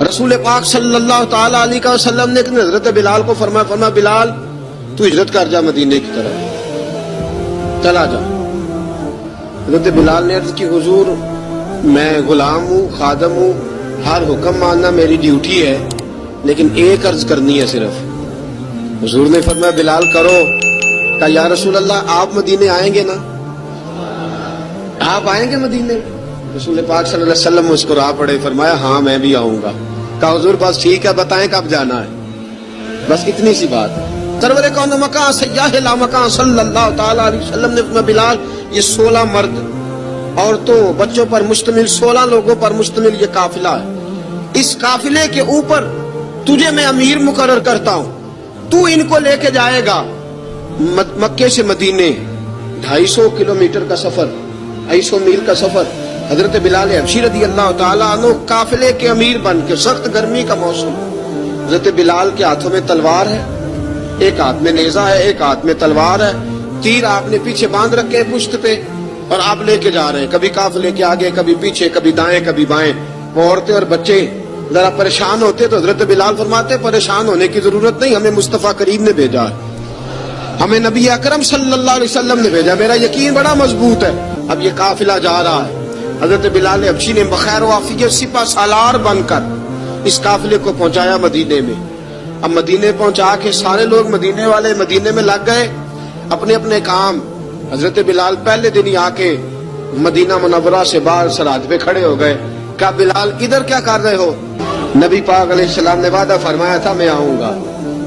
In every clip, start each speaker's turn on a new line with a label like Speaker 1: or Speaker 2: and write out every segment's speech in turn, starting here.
Speaker 1: رسول پاک صلی اللہ تعالی علیہ وسلم نے حضرت بلال کو فرمایا بلال تو ہجرت کر جا مدینے کی طرف، چلا جا۔ حضرت بلال نے عرض کی حضور میں غلام ہوں، خادم ہوں، ہر حکم ماننا میری ڈیوٹی ہے، لیکن ایک عرض کرنی ہے صرف۔ حضور نے فرمایا بلال کرو۔ کہا یا رسول اللہ آپ مدینے آئیں گے نا؟ آپ آئیں گے مدینے؟ رسول پاک صلی اللہ علیہ وسلم مسکرا پڑے، فرمایا ہاں میں بھی آؤں گا۔ کہا حضور بس ٹھیک ہے، بتائیں کب جانا ہے، بس اتنی سی بات ہے۔ سرور کون مکان سیاح لا مکان صلی اللہ تعالی علیہ وسلم نے فرمایا بلال یہ 16 مرد عورتوں بچوں پر مشتمل 16 لوگوں پر مشتمل یہ قافلہ ہے، اس قافلے کے اوپر تجھے میں امیر مقرر کرتا ہوں، تو ان کو لے کے جائے گا مکے سے مدینے 250 کلومیٹر کا سفر، 250 میل کا سفر۔ حضرت بلال حبشی رضی اللہ تعالیٰ عنہ قافلے کے امیر بن کے، سخت گرمی کا موسم، حضرت بلال کے ہاتھوں میں تلوار ہے، ایک ہاتھ میں نیزہ ہے، ایک ہاتھ میں تلوار ہے، تیر آپ نے پیچھے باندھ رکھے پشت پہ، اور آپ لے کے جا رہے ہیں، کبھی قافلے کے آگے، کبھی پیچھے، کبھی دائیں کبھی بائیں۔ وہ عورتیں اور بچے ذرا پریشان ہوتے تو حضرت بلال فرماتے پریشان ہونے کی ضرورت نہیں، ہمیں مصطفیٰ کریم نے بھیجا ہے، ہمیں نبی اکرم صلی اللہ علیہ وسلم نے بھیجا، میرا یقین بڑا مضبوط ہے۔ اب یہ قافلہ جا رہا ہے، حضرت بلال حبشی نے بخیر و عافیت سپہ سالار بن کر اس قافلے کو پہنچایا مدینے میں۔ اب مدینے پہنچا کے سارے لوگ مدینے والے مدینے میں لگ گئے اپنے اپنے کام۔ حضرت بلال پہلے دن ہی آ کے مدینہ منورہ سے باہر سرحد پہ کھڑے ہو گئے۔ کہا بلال ادھر کیا کر رہے ہو؟ نبی پاک علیہ السلام نے وعدہ فرمایا تھا میں آؤں گا،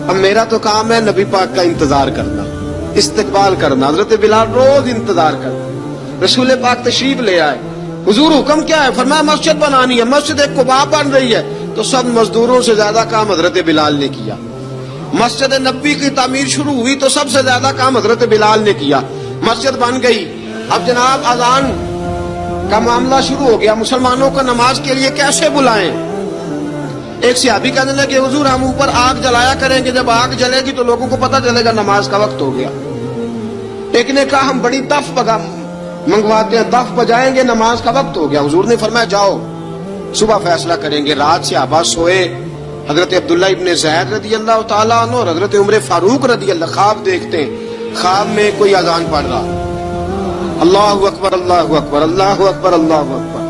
Speaker 1: اب میرا تو کام ہے نبی پاک کا انتظار کرنا، استقبال کرنا۔ حضرت بلال روز انتظار کرتا، رسول پاک تشریف لے آئے، حضور حکم کیا ہے؟ فرمایا مسجد بنانی ہے، مسجد قباء بن رہی ہے، تو سب مزدوروں سے زیادہ کام حضرت بلال نے کیا۔ مسجد نبی کی تعمیر شروع ہوئی تو سب سے زیادہ کام حضرت بلال نے کیا، مسجد بن گئی۔ اب جناب اذان کا معاملہ شروع ہو گیا، مسلمانوں کو نماز کے لیے کیسے بلائیں؟ ایک صحابی کہنے لگے حضور ہم اوپر آگ جلایا کریں گے، جب آگ جلے گی تو لوگوں کو پتہ چلے گا نماز کا وقت ہو گیا۔ ایک نے کہا ہم بڑی دف منگواتے ہیں، دف بجائیں گے، نماز کا وقت ہو گیا۔ حضور نے فرمایا جاؤ صبح فیصلہ کریں گے۔ رات سے صحابہ سوئے، حضرت عبداللہ ابن زید رضی اللہ تعالیٰ عنہ اور حضرت عمر فاروق رضی اللہ خواب دیکھتے ہیں، خواب میں کوئی اذان پڑھ رہا، اللہ اکبر اللہ اکبر اللہ اکبر اللہ اکبر۔